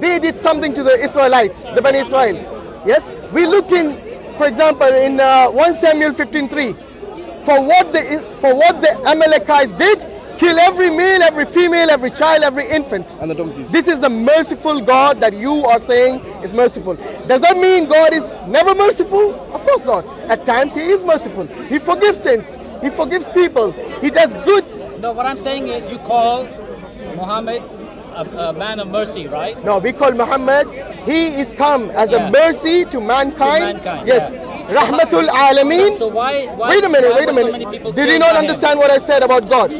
they did something to the Israelites, the Bani Israel. Yes, we look in, for example, in 1 Samuel 15:3, for what the Amalekites did, kill every male, every female, every child, every infant. And the donkeys. This is the merciful God that you are saying is merciful. Does that mean God is never merciful? Of course not. At times He is merciful. He forgives sins. He forgives people. He does good. No, what I'm saying is you call Muhammad a man of mercy, right? No, we call Muhammad, he is come as a mercy to mankind. Yes. Rahmatul Alameen. So why wait a minute. so many people Did you not understand what I said about God?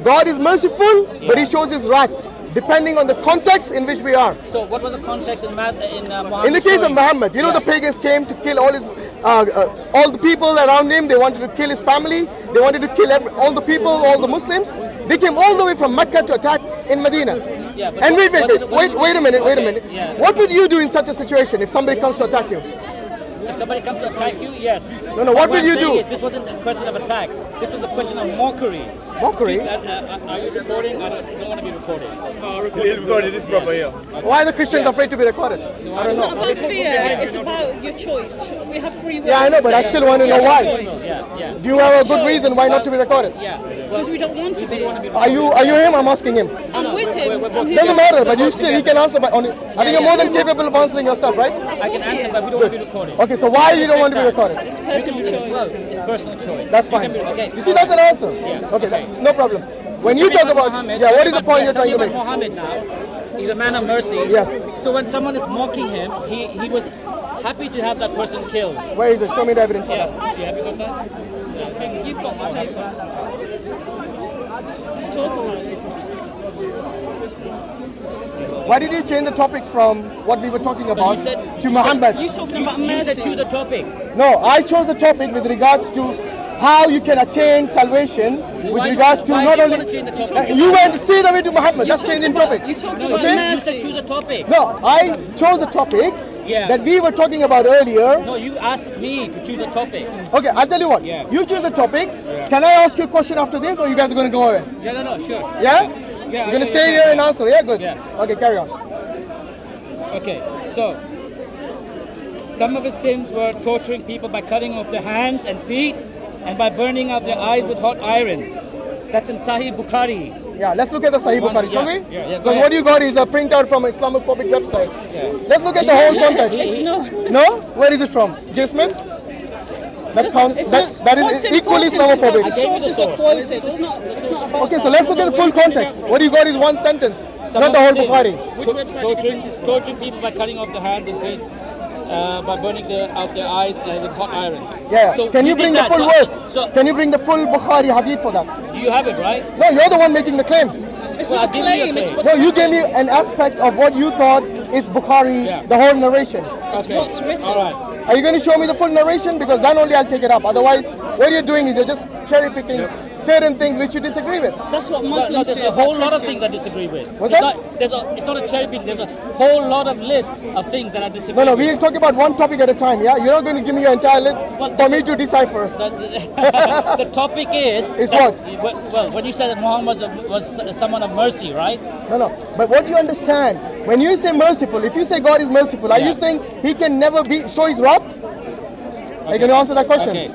God is merciful, but He shows His wrath depending on the context in which we are. So what was the context in Muhammad? In the case of Muhammad, you know, the pagans came to kill all the people around him. They wanted to kill his family. They wanted to kill all the people, all the Muslims. They came all the way from Mecca to attack in Medina. Yeah, and wait a minute. Yeah. What would you do in such a situation if somebody comes to attack you? If somebody comes to attack you, yes. No, what will you do? This wasn't a question of attack. This was a question of mockery. Mockery? Are you recording? I don't want to be recorded. He's recorded this proper here. Why are the Christians afraid to be recorded? It's not about fear, it's about your choice. We have free will. Yeah, I know, but I still want to know why. Yeah. Do you have a good reason why not to be recorded? Yeah. Because we don't want to be. Are you him? I'm asking him. I'm with him. Doesn't matter, but he can answer on it. I think you're more than capable of answering yourself, right? I can answer, but we don't want to be recorded. Okay, so why you don't want to be recorded? It's personal choice. Well, it's personal choice. That's fine. Okay. You see, that's an answer. Yeah. Okay, no problem. When you talk about, Muhammad, what is the point you're trying to make? Muhammad now, he's a man of mercy. Yes. So when someone is mocking him, he was happy to have that person killed. Where is it? Show me the evidence for that. Yeah, have you got that? I think you've got the paper. Let's talk about it. Why did you change the topic from what we were talking about to Muhammad? You're talking about You mercy. said choose a topic. No, I chose the topic with regards to how you can attain salvation with regards to not only... You went straight away to Muhammad, that's changing topic. You talked No, about you mercy. said choose a topic. No, I chose a topic that we were talking about earlier. No, you asked me to choose a topic. Okay, I'll tell you what. Yeah. You choose a topic. Can I ask you a question after this, or you guys are going to go away? Yeah, no, sure. Yeah? Yeah. You're going to stay here and answer? Yeah, good. Yeah. Okay, carry on. Okay, so some of his sins were torturing people by cutting off their hands and feet and by burning out their eyes with hot irons. That's in Sahih Bukhari. Yeah, let's look at the Sahih Bukhari, shall we? Yeah, Because what you got is a printout from an Islamophobic website. Yeah. Let's look at the whole context. It's not. No? Where is it from? J. Smith? That sounds, that is equally Islamophobic. The sources are quoted. It's not about Okay, so let's look at the full context. What you got is one sentence, not the whole Bukhari. Which website? Torturing people by cutting off their hands and feet, by burning out their eyes with hot irons. Yeah, So can you he bring did the that. full verse? Can you bring the full Bukhari hadith for that? Do you have it, right? No, you're the one making the claim. It's Well, not a I'll give you a claim. It's claim. what's No, you written. gave me an aspect of what you thought is Bukhari, the whole narration. It's what's written. All right. Are you going to show me the full narration? Because then only I'll take it up. Otherwise, what you're doing is you're just cherry picking certain things which you disagree with. That's what No, Muslims there's do. a whole about lot of things I Christians. disagree with. What's It's that? it's not a cherry pick. There's a whole lot of list of things that I disagree No, with. we're talking about one topic at a time, yeah? You're not going to give me your entire list Well, for me to decipher. The topic is... Is that- what? Well, when you said that Muhammad was someone of mercy, right? No. But what do you understand? When you say merciful, if you say God is merciful, are you saying He can never show His wrath? Are you going to answer that question? Okay.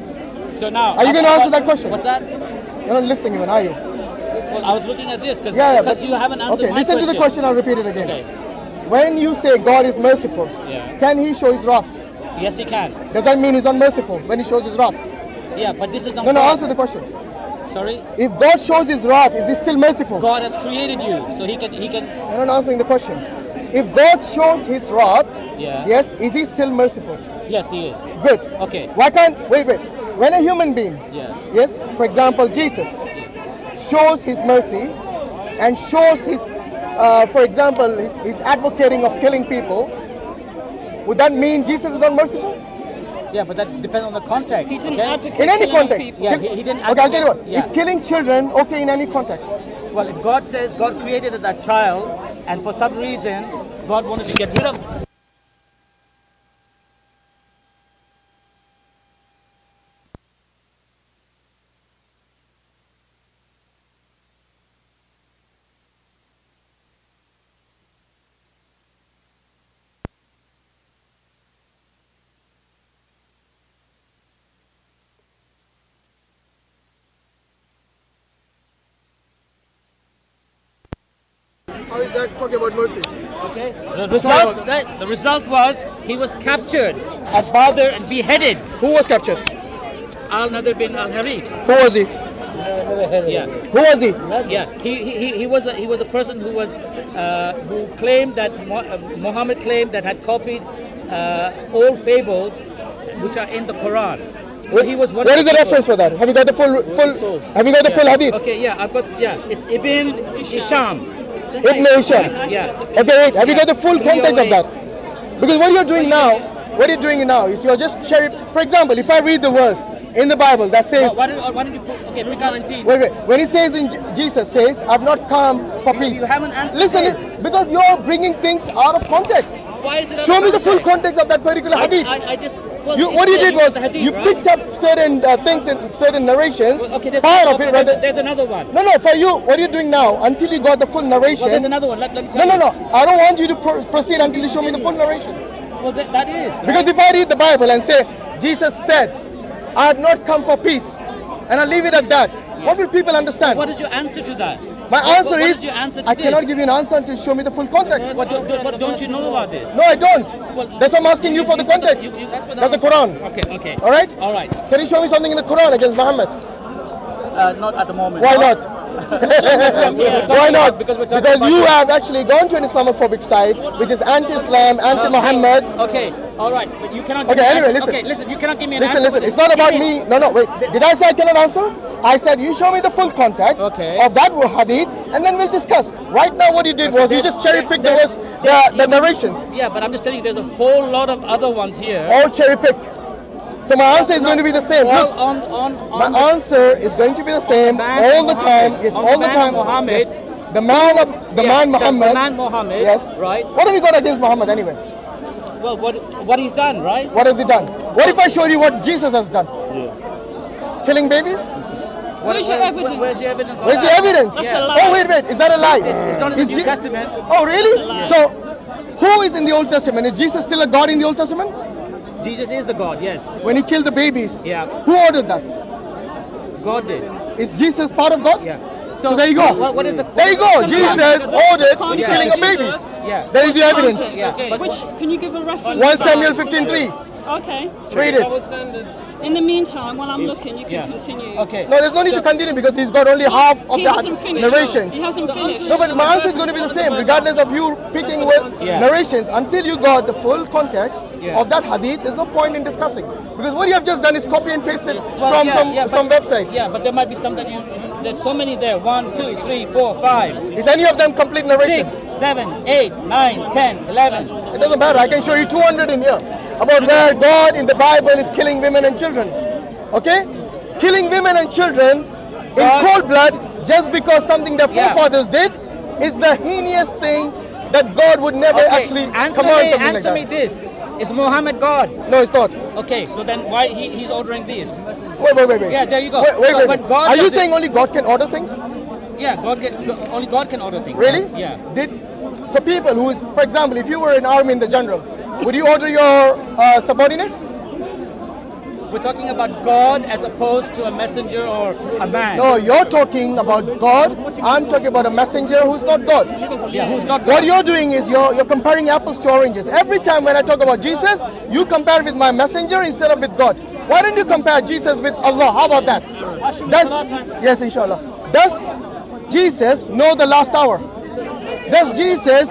So now... Are you going to answer that question? What's that? You're not listening even, are you? Well, I was looking at this because but- you haven't answered Okay, my listen to the question, I'll repeat it again. Okay. When you say God is merciful, Yeah. can He show His wrath? Yes, he can. Does that mean He's unmerciful when He shows His wrath? Yeah, but this is not No, God. answer the question. Sorry? If God shows His wrath, is He still merciful? God has created you, so he can... You're not answering the question. If God shows His wrath, Yeah. yes, is He still merciful? Yes, he is. Good. Okay. Why can't, wait. When a human being, Yeah. yes, for example, Jesus, shows His mercy and shows His, for example, He's advocating of killing people, would that mean Jesus is not merciful? Yeah, but that depends on the context. He didn't okay? advocate In any killing context. people. Yeah, he didn't Okay, I'll tell you what. advocate- yeah. Is killing children okay in any context? Well, if God says God created that child, and for some reason God wanted to get rid of How is that talking about mercy? Okay. The result was he was captured at Badr and beheaded. Who was captured? Al-Nadr bin Al-Harith. Who was he? Yeah. Who was he? Yeah. He was a person who was who claimed that Muhammad claimed that had copied old fables which are in the Quran. So he was one. What is the reference for that? Have you got the full? Have you got the full hadith? Okay. Yeah. I've got. Yeah. It's Ibn Hisham. Ibn Hisham. Yeah. Okay, wait. Have you got the full context of that? Because what you're doing now is you're just cherry. For example, if I read the verse in the Bible that says, why don't you put? Okay, read 19. Wait. When he says Jesus says, "I've not come for peace." You haven't answered. Listen, because you're bringing things out of context. Why is it? Show me the full context of that particular hadith. I just. Well, What you did was hadith, you right? picked up certain things in certain narrations. Okay, part of it, rather. there's another one. No, for you, what are you doing now? Until you got the full narration. Well, there's another one. Let me tell you. No. I don't want you to proceed until you show me the full narration. Well, that is. Right? Because if I read the Bible and say, Jesus said, I have not come for peace, and I leave it at that, what will people understand? What is your answer to that? My answer what is, is your answer to I this? cannot give you an answer until you show me the full context. What don't you know about this? No, I don't. Well, That's why I'm asking you for the context. That's the Quran. Okay. All right? All right. Can you show me something in the Quran against Muhammad? Not at the moment. Why not? Why not? Because you have actually gone to an Islamophobic side, which is anti-Islam, anti-Muhammad. Okay, all right, but you cannot. Okay, anyway, listen. Okay, listen. You cannot give me an answer. Listen. It's not about me. No. Wait. Did I say I cannot answer? I said you show me the full context of that hadith, and then we'll discuss. Right now, what you did was you just cherry-picked the narrations. Yeah, but I'm just telling you, there's a whole lot of other ones here. All cherry-picked. So my answer is going to be the same. Look, my answer is going to be the same all the time. Yes, all the time. Muhammad, yes. The man Muhammad. The man Muhammad. Yes. Right. What have you got against Muhammad anyway? Well, what he's done, right? What has he done? What if I show you what Jesus has done? Killing babies? Where's your evidence? Where's the evidence? Where's the evidence? That's a lie. Oh, wait. Is that a lie? It's not in the New Testament. Oh, really? So, who is in the Old Testament? Is Jesus still a God in the Old Testament? Jesus is the God, yes. When he killed the babies? Yeah. Who ordered that? God did. Is Jesus part of God? Yeah. So there you go. What is the? There you go. Jesus ordered Yeah. killing of babies. Yeah. There is the evidence. Yeah. But Which can you give a reference? 1 Samuel 15:3. Okay. Read it. In the meantime, while I'm looking, you can continue. Okay. No, there's no need to continue because he's got only half of He the hasn't finished. narrations. He hasn't finished. No, but my answer is going to be the same, regardless of you picking narrations. Until you got the full context of that hadith, there's no point in discussing. Because what you have just done is copy and paste it from some website. Yeah, but there might be some that there's so many there. 1, 2, 3, 4, 5. Is any of them complete narration? 6, 7, 8, 9, 10, 11. It doesn't matter. I can show you 200 in here about where God in the Bible is killing women and children. Okay? Killing women and children in cold blood just because something their forefathers did is the heinous thing that God would never actually command something like that. Answer me this. Is Muhammad God? No, it's not. Okay, so then why he's ordering this? Wait. Yeah, there you go. Wait. When God Are you does saying only God can order things? Yeah, only God can order things. Really? Yeah. So people who is, for example, if you were in army in the general, would you order your subordinates? We're talking about God as opposed to a messenger or a man. No, you're talking about God. I'm talking about a messenger who's not God. Yeah, who's not God. What you're doing is you're comparing apples to oranges. Every time when I talk about Jesus, you compare with my messenger instead of with God. Why don't you compare Jesus with Allah? How about that? Yes, inshallah. Does Jesus know the last hour? Does Jesus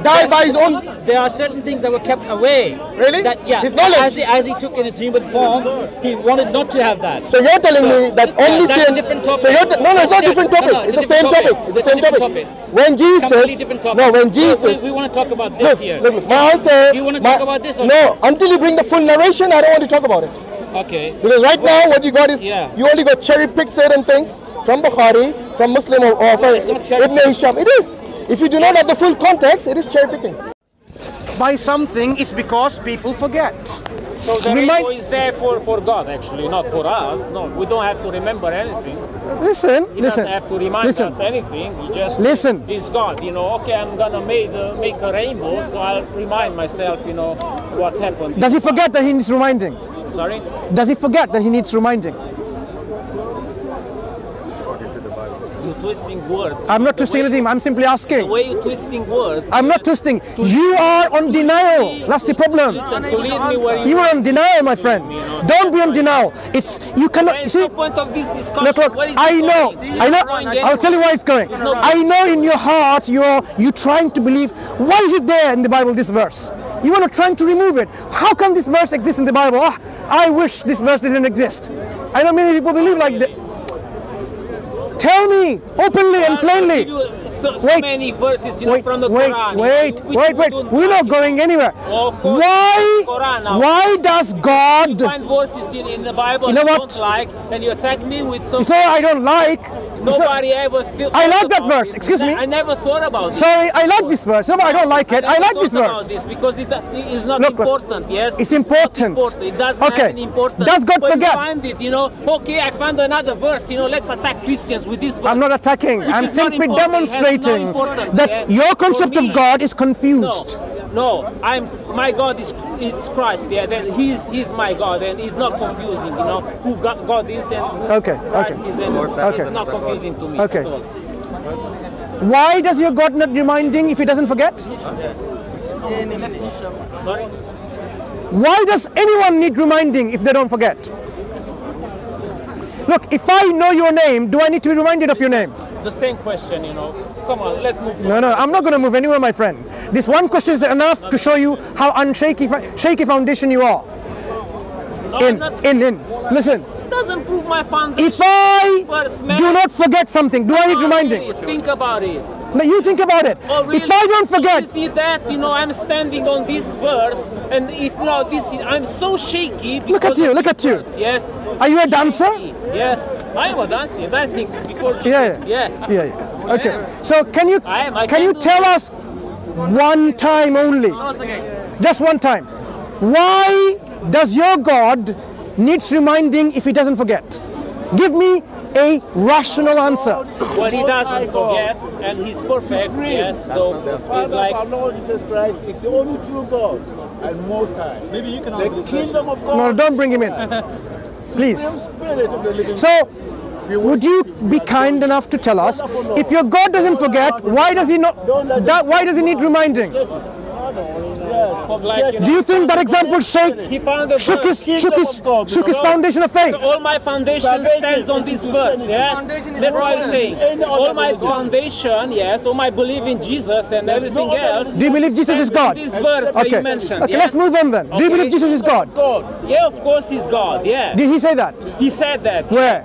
die by his own? There are certain things that were kept away. Really? His knowledge. As he took in his human form, he wanted not to have that. So you're telling me that only that's sin. a different topic. So no, it's not a different topic. No, it's the same topic. It's the same topic. When Jesus, when Jesus. We want to talk about this here. Look, my answer. Do you want to talk about this? Or no, until you bring the full narration, I don't want to talk about it. Okay. Because right now, what you got is you only got cherry-picked certain things from Bukhari, from Muslim, or from Ibn Hisham. It is. If you do not have the full context, it is cherry-picking. By something is because people forget. So the rainbow is there for God, actually, not for us. No, we don't have to remember anything. Listen. He doesn't have to remind us anything. He just is God. Okay, I'm gonna make a rainbow, so I'll remind myself, what happened. Does he forget that he needs reminding? Sorry? Does he forget that he needs reminding? You twisting words. I'm not twisting anything. I'm simply The asking. way you're twisting words. I'm not twisting. You are on denial. That's the problem. Listen, to lead me where You are on denial, my friend. Don't be on denial. It's you cannot Where is see. the point of this discussion? Look. Where is I it know. going? I know. It's not going I'll tell you why it's going. I know in your heart you're trying to believe. Why is it there in the Bible? This verse. You are not trying to remove it. How come this verse exists in the Bible? Oh, I wish this verse didn't exist. I know many people believe like that. Tell me openly and plainly. So many verses, from the Quran. Wait. We're not going anywhere. Of course, Quran now. Why does God? You find verses in the Bible You know you what? don't like, and you attack me with some. So I don't like. Nobody ever feel. I like that verse. Excuse me. I never thought about it. Sorry, I like this verse. No, I don't like it. I like this verse. This because it is not Look, important. Yes, it's important. It doesn't have any importance. Does God but forget? You find it, Okay, I found another verse. Let's attack Christians with this verse. I'm not attacking. I'm is not simply important. It has no demonstrating importance, that your concept For me. of God is confused. No, my God is Christ. Yeah, that he's my God, and he's not confusing. Who God is and who Christ is, and it's not confusing to me. Okay. At all. Why does your God not reminding if he doesn't forget? Sorry. Why does anyone need reminding if they don't forget? Look, if I know your name, do I need to be reminded of your name? The same question, Come on, let's move. No, I'm not going to move anywhere, my friend. This one question is enough to show you how shaky foundation you are. In. Listen. Doesn't prove my foundation. If I do not forget something, do I need reminding? Think about it. No, you think about it. Oh, really? If I don't forget, you see that, I'm standing on this verse, and I'm so shaky. Look at you. Verse. Yes. Are you a dancer? Yes, I am a dancer. Dancing before Jesus. Yeah. Okay. So can you tell us one time only? Just one time. Why does your God needs reminding if he doesn't forget? Give me a rational answer. Well, he doesn't forget, and he's perfect. Yes, so he's like our Lord Jesus Christ is the only true God and Most High. Maybe you can answer the kingdom of God. No, don't bring him in, please. So, would you be kind enough to tell us if your God doesn't forget, why does he not? Why does he need reminding? Do you think that example shook his foundation of faith? So all my foundation stands on this verse, yes? That's what I'm saying. All my foundation, yes, all my belief in Jesus and everything else. Do you believe Jesus is God? This verse that you mentioned. Okay, let's move on then. Do you believe Jesus is God? Yeah, of course he's God, yeah. Did he say that? He said that. Where?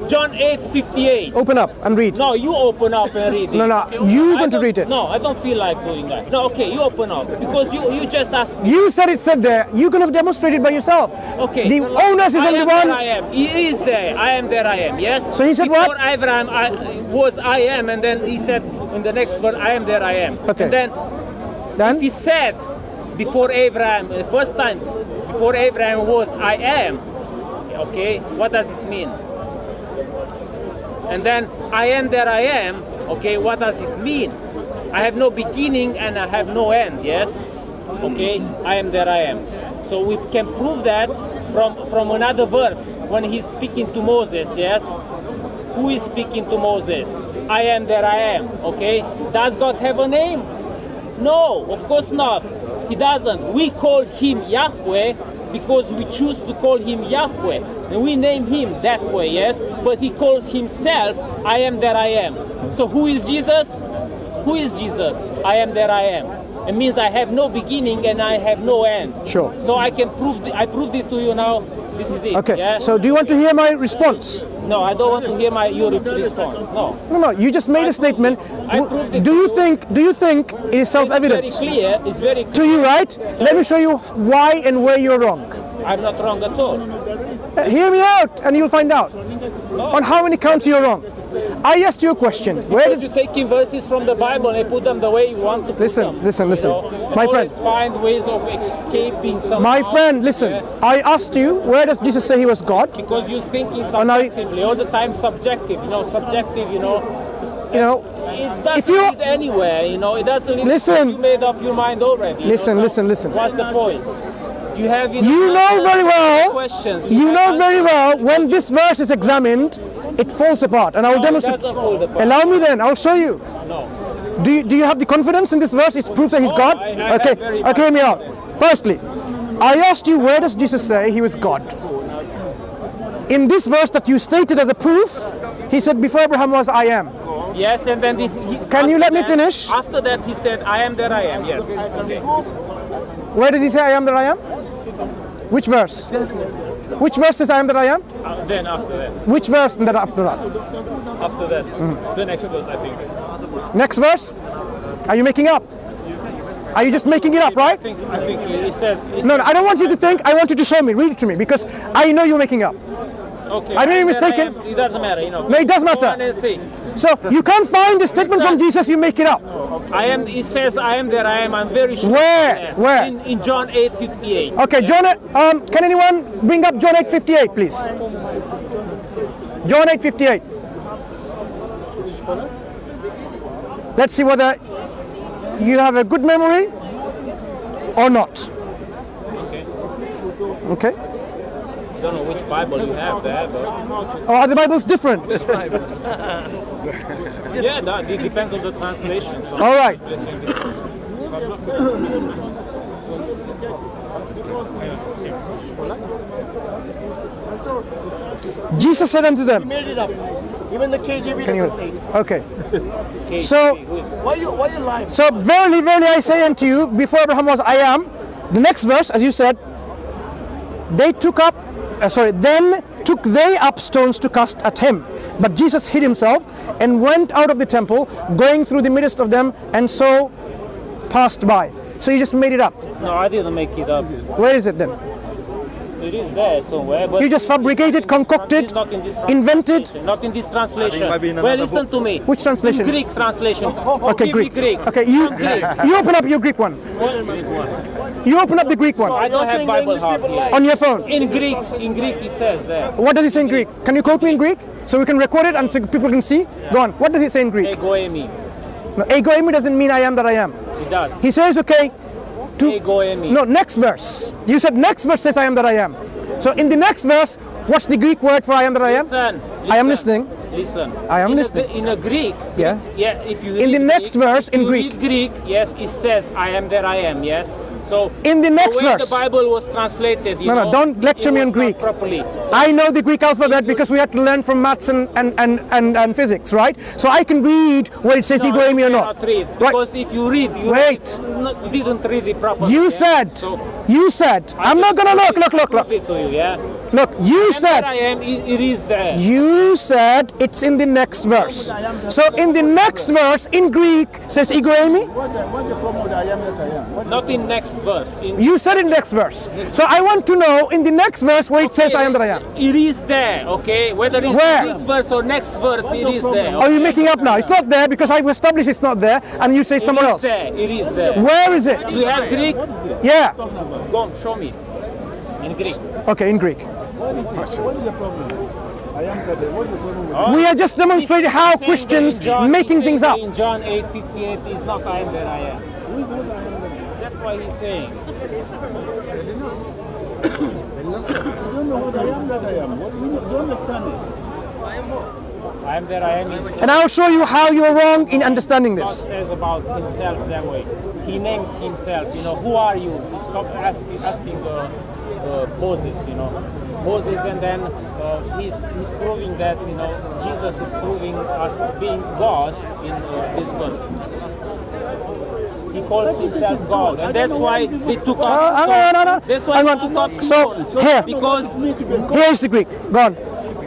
John 8:58. Open up and read. No, you open up and read it. No, you're going to read it. No, I don't feel like doing that. No, okay, you open up because you just asked me. You said it said there. You could have demonstrated by yourself. Okay. The onus is on the one. I am. He is there. I am there. I am. Yes. So he said Before what? Before Abraham, I am, and then he said in the next verse, I am there. I am. Okay. And then if he said before Abraham, the first time before Abraham was I am. Okay. What does it mean? And then I am there I am, okay, what does it mean? I have no beginning and I have no end, yes? Okay, I am there I am. So we can prove that from another verse when he's speaking to Moses, yes? Who is speaking to Moses? I am there I am, okay? Does God have a name? No, of course not. He doesn't. We call him Yahweh because we choose to call him Yahweh. And we name him that way, yes? But he calls himself, I am that I am. So who is Jesus? Who is Jesus? I am that I am. It means I have no beginning and I have no end. Sure. So I can prove, I proved it to you now. This is it. Okay, yeah? so do you want to hear my response? No, I don't want to hear your response. No. No, you just made a statement. Do you think it is self-evident? It's very clear. It's very clear. To you, right? Let me show you why and where you're wrong. I'm not wrong at all. Hear me out and you'll find out. On how many counts you're wrong. I asked you a question. Where did you take verses from the Bible and put them the way you want to put them? Listen. My friend. Find ways of escaping somehow. My friend, listen. Yeah. I asked you, where does Jesus say he was God? Because you're thinking subjectively, all the time subjective, subjective, It doesn't lead anywhere, it doesn't lead. Listen. You made up your mind already. Listen. What's the point? You have You know very well. questions. You know very well when this verse is examined, it falls apart, and I will demonstrate. Allow me then. I'll show you. No. Do you have the confidence in this verse? It proves that he's God. Okay. Okay, hear me out. Firstly, I asked you, where does Jesus say he was God? In this verse that you stated as a proof, he said, before Abraham was, I am. Yes, and then Can you let me finish? After that, he said, I am that I am. Yes. Okay. Where does he say, I am that I am? Which verse? Which verse says, I am that I am? Then after that. Which verse and then after that? After that. The next verse, I think. Next verse? Are you making up? Are you just making it up, right? I think it says... No, I don't want you to think. I want you to show me. Read it to me, because I know you're making up. Okay. I may be mistaken. It doesn't matter, you know. No, it does matter. Go on and see. So you can't find a statement from Jesus, you make it up. I am. It says, I am that I am. I'm very sure. Where? Where? In John 8:58. Okay, John. Can anyone bring up John 8:58, please? John 8:58. Let's see whether you have a good memory or not. Okay. I don't know which Bible you have there, but... Oh, the Bible's different. Yeah, it depends on the translation. So All right. Jesus said unto them. Made it up. Even the KJV Can you? doesn't say it. Okay. So, Why you lying? so verily, verily, I say unto you, before Abraham was, I am. The next verse, as you said, they took up. Then took they up stones to cast at him. But Jesus hid himself and went out of the temple, going through the midst of them, and so passed by. So you just made it up. No, I didn't make it up. Where is it then? It is there somewhere. But You just fabricated, concocted, not in this invented. translation, not in this translation. Well, listen to me. Which translation? In Greek translation. Okay, Give me Greek. Okay, you open up your Greek one. You open up the Greek one I don't have Bible hub here. on your phone. In Greek it says there. What does it say in Greek? Can you quote me in Greek so we can record it and so people can see? Go on. What does it say in Greek? Ego eimi. No, ego eimi doesn't mean I am that I am. It does. He says, okay. Ego eimi. No, next verse. You said next verse says I am that I am. So in the next verse, what's the Greek word for I am that I am? Listen, I am listening. Listen. I am listening. In a Greek. Yeah. Yeah. If you In the read next Greek, verse if in you Greek. read Greek, yes, it says I am that I am. Yes. So In the next the way verse. the Bible was translated. You No, know, no, don't lecture it me was on not Greek. properly. I know the Greek alphabet because we had to learn from maths and physics, right? So I can read where it says ego eimi or not. Cannot read, Right. because if you read, you Wait. didn't read it properly. You yeah? said, So I'm not gonna look. prove it to you, yeah. Look, you That I said, am. It is there. you said it's in the next verse. So in the next verse in Greek says ego eimi. What's the problem with I am that I am? Not in next verse. You said in next verse. So I want to know in the next verse where it says I am that I am. It is there, okay? Whether it's Where? this verse or next verse, it is there. Are you making up now? It's not there because I've established it's not there, and you say somewhere else. It is there. Where is it? Do you have Greek? Yeah. Go on, show me. In Greek. Okay, in Greek. What is it? What is the problem? I am that. What's the problem with We are just demonstrating how Saying Christians that in John- making he's things saying up. that In John 8:58 is not I am that I am. That's why he's saying. I don't know what I am that I am. What, you don't understand it. I am that I am is And I'll show you how you're wrong in understanding God this. says about himself that way. He names himself. You know, who are you? He's asking Moses. You know, Moses, and then he's proving that Jesus is proving us being God in this verse. He calls himself God, and that's why they took up stones. That's why they took up stones. So here, Because here's the Greek. Go on.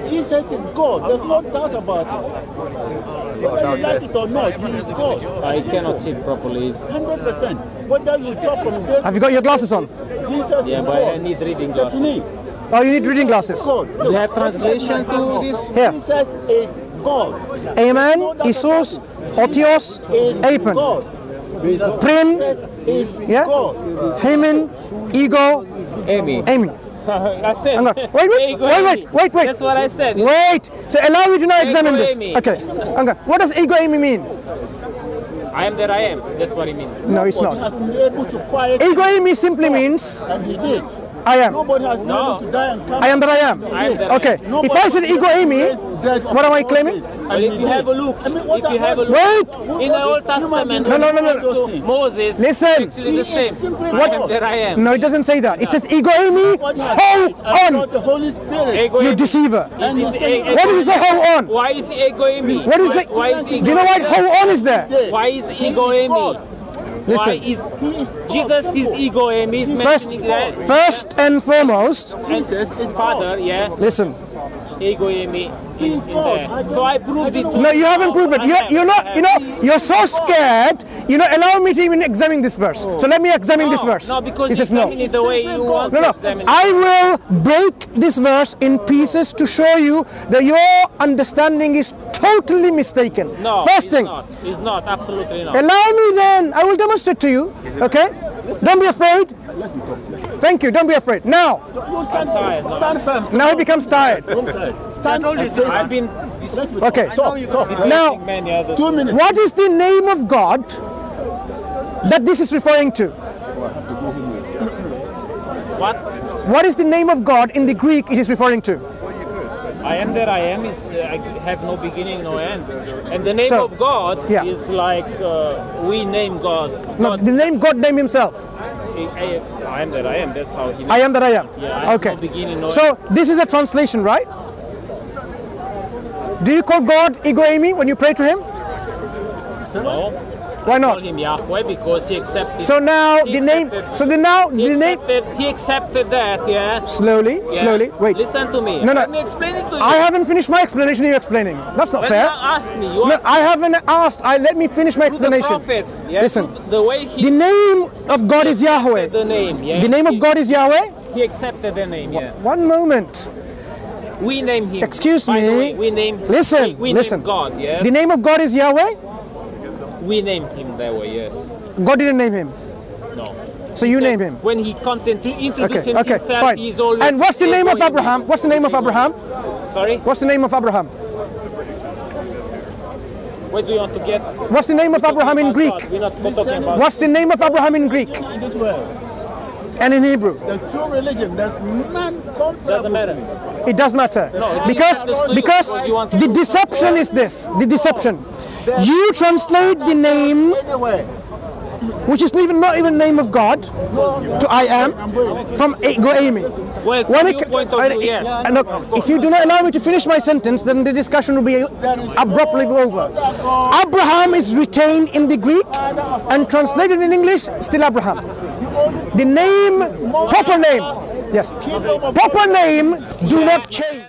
Jesus is God. There's no doubt about it. Whether you like it or not, he is God. I cannot see it properly. 100%. Whether you talk from there, Have you got your glasses on? Jesus Yeah, is but God. I need reading It's a glasses. fini. Oh, you need reading glasses. God. Do you have translation to this? Here. Jesus is God. Amen. Isus. Otios. Is Apen. God. Prin. Is Yeah. God. Hemin. Ego. Amy. Amen. I said. Hang on. Wait. That's what I said. Wait. So allow me to now examine this. Amy. Okay. Hang on. What does ego eimi mean? I am that I am. That's what it means. No, it's Nobody not. has been able to quiet Ego eimi simply means and he did. I am. Nobody has been able to die and come. I am that I am. I am that I am. Okay. If I said ego eimi, what am I claiming? Well, if you have a look, if you have a look, Wait. in the Old Testament, No. Moses, Listen. actually the same. What? I am that I am. No, it doesn't say that. It says ego eimi, hold on, The Holy Spirit. Ego you eimi. deceiver. Is it What does it say hold on? Why is ego eimi? What is it? Why is Do you know why hold on is there? Why is ego eimi? Why Listen. is Jesus is ego eimi? Is mentioning that. First and foremost, Jesus is Father, yeah, listen. ego eimi in there. So I proved it. No, you haven't proved it. You're not, you're so scared. Allow me to even examine this verse. So let me examine this verse. No, because He you says no. examine it the way you want No, to no. examine it. I will break this verse in pieces to show you that your understanding is totally mistaken. No, First it's thing, not. It's not. Absolutely not. allow me then. I will demonstrate to you. Okay? Don't be afraid. Thank you. Don't be afraid. Now, stand firm. now he becomes tired. Stand on this. I've been. Okay. Talk. Now, Many others. 2 minutes. what is the name of God that this is referring to? What? What is the name of God in the Greek it is referring to? I am that I am is I have no beginning, no end. And the name So, of God yeah. is like we name God. No, the name God named himself. I am that I am. That's how he. I am that I am. Yeah, I have Okay. no beginning, no So this is a translation, right? Do you call God ego eimi when you pray to him? end. No. Why Call not? him Yahweh because he accepted. So now He the name. accepted- So the now He the name. accepted that. Yeah. Slowly, Yeah. slowly. Wait. Listen to me. No, no. Let me explain it to you. I haven't finished my explanation. You're explaining. That's not When fair. you ask me, you No, ask I haven't asked. Let me finish my to the explanation. prophets. Yeah, Listen. to the way he The name of God is Yahweh. the name. Yeah. The name of God is Yahweh. He accepted the name. Yeah. One moment. We name him. Excuse By the me. way, we name. Listen, We listen. name God. Yeah. The name of God is Yahweh. We named him that way. Yes. God didn't name him. No. So you name him. When he comes in to introduce Okay, okay, himself, fine. he's always. And what's the name of ego-eimi. Abraham? What's the name of Abraham? Sorry. What's the name of Abraham? Where do you want to get? What's the name of Abraham in about Greek? God? We're not talking about. What's the name of Abraham in Greek In this world, and in Hebrew? the true religion, there's none comparable. Doesn't matter. It does matter. Because the deception is this. The deception. You translate the name, Anyway, which is not even name of God, to I am from ego eimi. Well, from your point of view, yes. And look, if you do not allow me to finish my sentence, then the discussion will be abruptly over. Abraham is retained in the Greek and translated in English, still Abraham. The name, proper name, yes, proper name do not change.